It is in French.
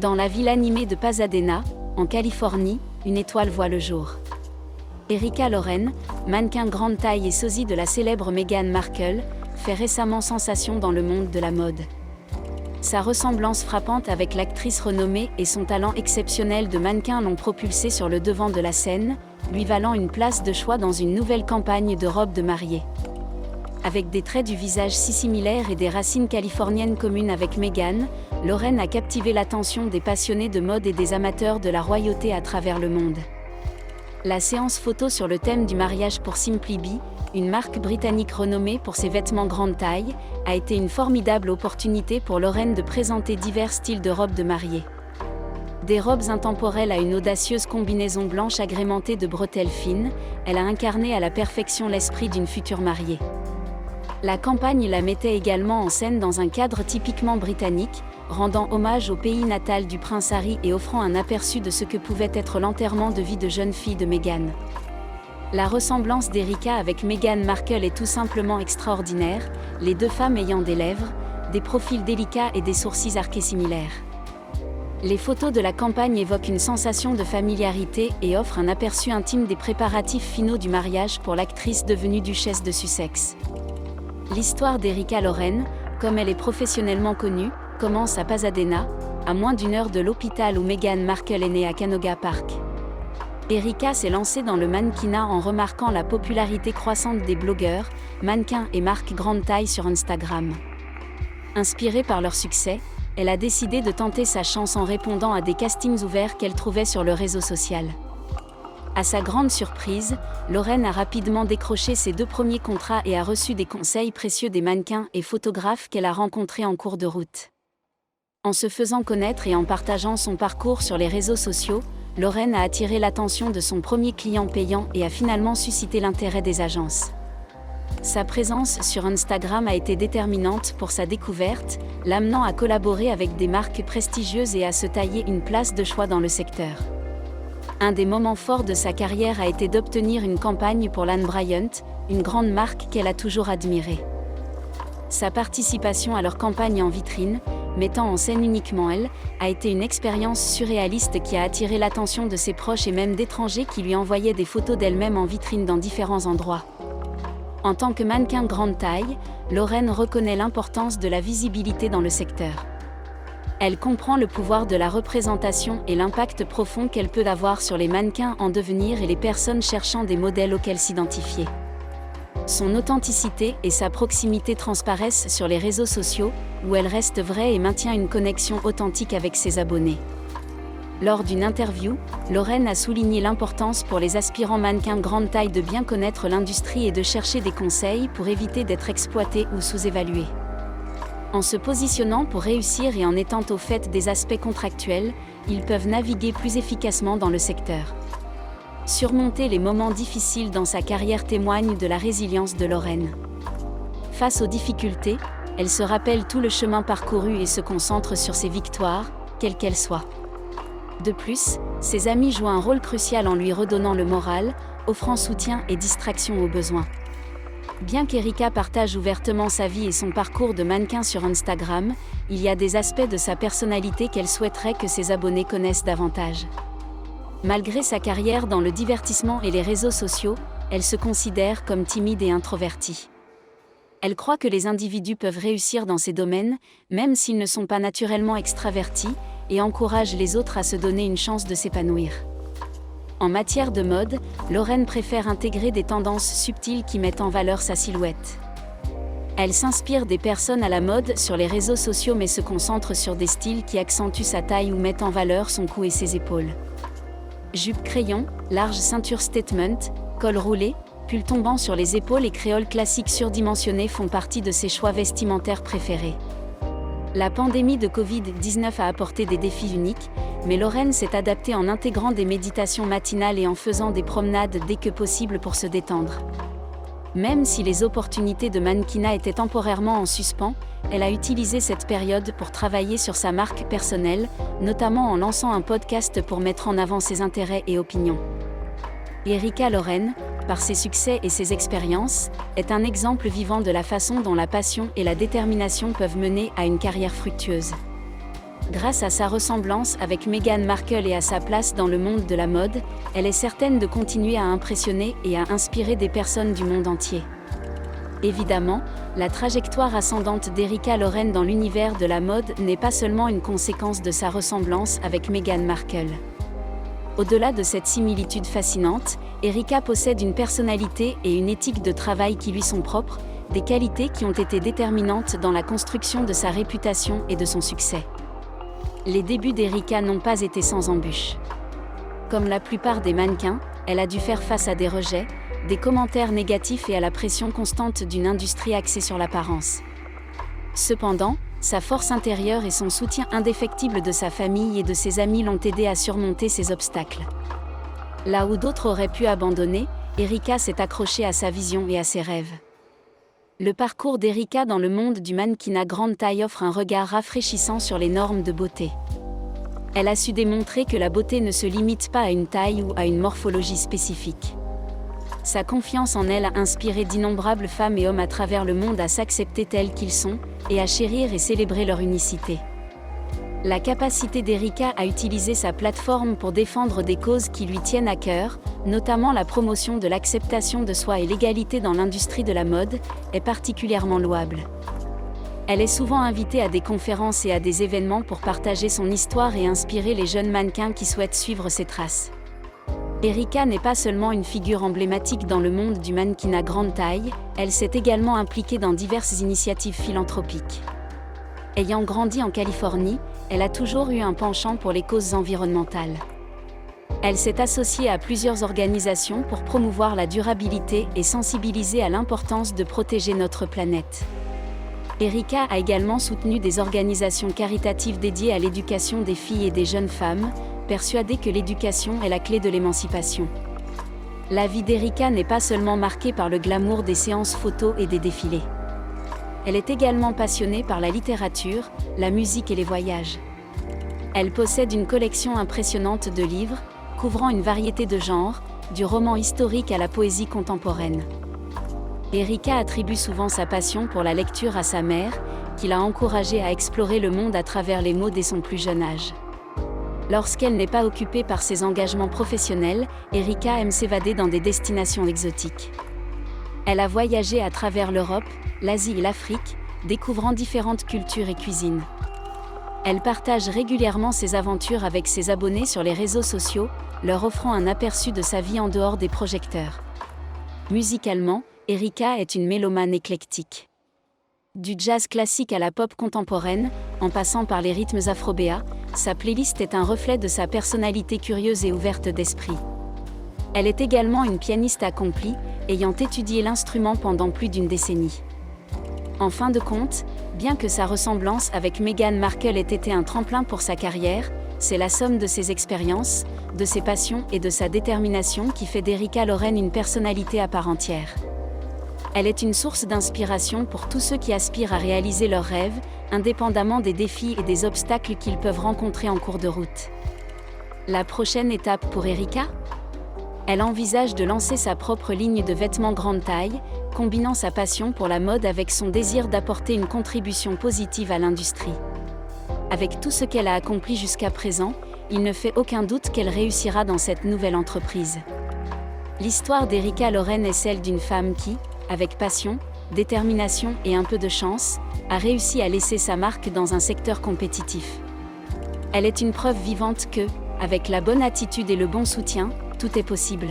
Dans la ville animée de Pasadena, en Californie, une étoile voit le jour. Erika Lorren, mannequin grande taille et sosie de la célèbre Meghan Markle, fait récemment sensation dans le monde de la mode. Sa ressemblance frappante avec l'actrice renommée et son talent exceptionnel de mannequin l'ont propulsée sur le devant de la scène, lui valant une place de choix dans une nouvelle campagne de robe de mariée. Avec des traits du visage si similaires et des racines californiennes communes avec Meghan, Lorren a captivé l'attention des passionnés de mode et des amateurs de la royauté à travers le monde. La séance photo sur le thème du mariage pour Simply Be, une marque britannique renommée pour ses vêtements grande taille, a été une formidable opportunité pour Lorren de présenter divers styles de robes de mariée. Des robes intemporelles à une audacieuse combinaison blanche agrémentée de bretelles fines, elle a incarné à la perfection l'esprit d'une future mariée. La campagne la mettait également en scène dans un cadre typiquement britannique, rendant hommage au pays natal du prince Harry et offrant un aperçu de ce que pouvait être l'enterrement de vie de jeune fille de Meghan. La ressemblance d'Erika avec Meghan Markle est tout simplement extraordinaire, les deux femmes ayant des lèvres, des profils délicats et des sourcils arqués similaires. Les photos de la campagne évoquent une sensation de familiarité et offrent un aperçu intime des préparatifs finaux du mariage pour l'actrice devenue duchesse de Sussex. L'histoire d'Erika Lorren, comme elle est professionnellement connue, commence à Pasadena, à moins d'une heure de l'hôpital où Meghan Markle est née à Canoga Park. Erika s'est lancée dans le mannequinat en remarquant la popularité croissante des blogueurs, mannequins et marques grande taille sur Instagram. Inspirée par leur succès, elle a décidé de tenter sa chance en répondant à des castings ouverts qu'elle trouvait sur le réseau social. À sa grande surprise, Lorren a rapidement décroché ses 2 premiers contrats et a reçu des conseils précieux des mannequins et photographes qu'elle a rencontrés en cours de route. En se faisant connaître et en partageant son parcours sur les réseaux sociaux, Lorren a attiré l'attention de son premier client payant et a finalement suscité l'intérêt des agences. Sa présence sur Instagram a été déterminante pour sa découverte, l'amenant à collaborer avec des marques prestigieuses et à se tailler une place de choix dans le secteur. Un des moments forts de sa carrière a été d'obtenir une campagne pour Lane Bryant, une grande marque qu'elle a toujours admirée. Sa participation à leur campagne en vitrine, mettant en scène uniquement elle, a été une expérience surréaliste qui a attiré l'attention de ses proches et même d'étrangers qui lui envoyaient des photos d'elle-même en vitrine dans différents endroits. En tant que mannequin grande taille, Lorren reconnaît l'importance de la visibilité dans le secteur. Elle comprend le pouvoir de la représentation et l'impact profond qu'elle peut avoir sur les mannequins en devenir et les personnes cherchant des modèles auxquels s'identifier. Son authenticité et sa proximité transparaissent sur les réseaux sociaux, où elle reste vraie et maintient une connexion authentique avec ses abonnés. Lors d'une interview, Lorren a souligné l'importance pour les aspirants mannequins grande taille de bien connaître l'industrie et de chercher des conseils pour éviter d'être exploités ou sous-évalués. En se positionnant pour réussir et en étant au fait des aspects contractuels, ils peuvent naviguer plus efficacement dans le secteur. Surmonter les moments difficiles dans sa carrière témoigne de la résilience de Lorren. Face aux difficultés, elle se rappelle tout le chemin parcouru et se concentre sur ses victoires, quelles qu'elles soient. De plus, ses amis jouent un rôle crucial en lui redonnant le moral, offrant soutien et distraction aux besoins. Bien qu'Erika partage ouvertement sa vie et son parcours de mannequin sur Instagram, il y a des aspects de sa personnalité qu'elle souhaiterait que ses abonnés connaissent davantage. Malgré sa carrière dans le divertissement et les réseaux sociaux, elle se considère comme timide et introvertie. Elle croit que les individus peuvent réussir dans ces domaines, même s'ils ne sont pas naturellement extravertis, et encourage les autres à se donner une chance de s'épanouir. En matière de mode, Lorren préfère intégrer des tendances subtiles qui mettent en valeur sa silhouette. Elle s'inspire des personnes à la mode sur les réseaux sociaux mais se concentre sur des styles qui accentuent sa taille ou mettent en valeur son cou et ses épaules. Jupe crayon, large ceinture statement, col roulé, pull tombant sur les épaules et créole classique surdimensionné font partie de ses choix vestimentaires préférés. La pandémie de Covid-19 a apporté des défis uniques, mais Lorren s'est adaptée en intégrant des méditations matinales et en faisant des promenades dès que possible pour se détendre. Même si les opportunités de mannequinat étaient temporairement en suspens, elle a utilisé cette période pour travailler sur sa marque personnelle, notamment en lançant un podcast pour mettre en avant ses intérêts et opinions. Erika Lorren, par ses succès et ses expériences, est un exemple vivant de la façon dont la passion et la détermination peuvent mener à une carrière fructueuse. Grâce à sa ressemblance avec Meghan Markle et à sa place dans le monde de la mode, elle est certaine de continuer à impressionner et à inspirer des personnes du monde entier. Évidemment, la trajectoire ascendante d'Erika Lorren dans l'univers de la mode n'est pas seulement une conséquence de sa ressemblance avec Meghan Markle. Au-delà de cette similitude fascinante, Erika possède une personnalité et une éthique de travail qui lui sont propres, des qualités qui ont été déterminantes dans la construction de sa réputation et de son succès. Les débuts d'Erika n'ont pas été sans embûches. Comme la plupart des mannequins, elle a dû faire face à des rejets, des commentaires négatifs et à la pression constante d'une industrie axée sur l'apparence. Cependant, sa force intérieure et son soutien indéfectible de sa famille et de ses amis l'ont aidée à surmonter ces obstacles. Là où d'autres auraient pu abandonner, Erika s'est accrochée à sa vision et à ses rêves. Le parcours d'Erika dans le monde du mannequinat grande taille offre un regard rafraîchissant sur les normes de beauté. Elle a su démontrer que la beauté ne se limite pas à une taille ou à une morphologie spécifique. Sa confiance en elle a inspiré d'innombrables femmes et hommes à travers le monde à s'accepter tels qu'ils sont, et à chérir et célébrer leur unicité. La capacité d'Erika à utiliser sa plateforme pour défendre des causes qui lui tiennent à cœur, notamment la promotion de l'acceptation de soi et l'égalité dans l'industrie de la mode, est particulièrement louable. Elle est souvent invitée à des conférences et à des événements pour partager son histoire et inspirer les jeunes mannequins qui souhaitent suivre ses traces. Erika n'est pas seulement une figure emblématique dans le monde du mannequinat grande taille, elle s'est également impliquée dans diverses initiatives philanthropiques. Ayant grandi en Californie, elle a toujours eu un penchant pour les causes environnementales. Elle s'est associée à plusieurs organisations pour promouvoir la durabilité et sensibiliser à l'importance de protéger notre planète. Erika a également soutenu des organisations caritatives dédiées à l'éducation des filles et des jeunes femmes, persuadée que l'éducation est la clé de l'émancipation. La vie d'Erika n'est pas seulement marquée par le glamour des séances photos et des défilés. Elle est également passionnée par la littérature, la musique et les voyages. Elle possède une collection impressionnante de livres, couvrant une variété de genres, du roman historique à la poésie contemporaine. Erika attribue souvent sa passion pour la lecture à sa mère, qui l'a encouragée à explorer le monde à travers les mots dès son plus jeune âge. Lorsqu'elle n'est pas occupée par ses engagements professionnels, Erika aime s'évader dans des destinations exotiques. Elle a voyagé à travers l'Europe, l'Asie et l'Afrique, découvrant différentes cultures et cuisines. Elle partage régulièrement ses aventures avec ses abonnés sur les réseaux sociaux, leur offrant un aperçu de sa vie en dehors des projecteurs. Musicalement, Erika est une mélomane éclectique. Du jazz classique à la pop contemporaine, en passant par les rythmes afro-béats, sa playlist est un reflet de sa personnalité curieuse et ouverte d'esprit. Elle est également une pianiste accomplie, ayant étudié l'instrument pendant plus d'une décennie. En fin de compte, bien que sa ressemblance avec Meghan Markle ait été un tremplin pour sa carrière, c'est la somme de ses expériences, de ses passions et de sa détermination qui fait d'Erika Lorren une personnalité à part entière. Elle est une source d'inspiration pour tous ceux qui aspirent à réaliser leurs rêves, indépendamment des défis et des obstacles qu'ils peuvent rencontrer en cours de route. La prochaine étape pour Erika ? Elle envisage de lancer sa propre ligne de vêtements grande taille, combinant sa passion pour la mode avec son désir d'apporter une contribution positive à l'industrie. Avec tout ce qu'elle a accompli jusqu'à présent, il ne fait aucun doute qu'elle réussira dans cette nouvelle entreprise. L'histoire d'Erika Lorren est celle d'une femme qui, avec passion, détermination et un peu de chance, a réussi à laisser sa marque dans un secteur compétitif. Elle est une preuve vivante que, avec la bonne attitude et le bon soutien, tout est possible.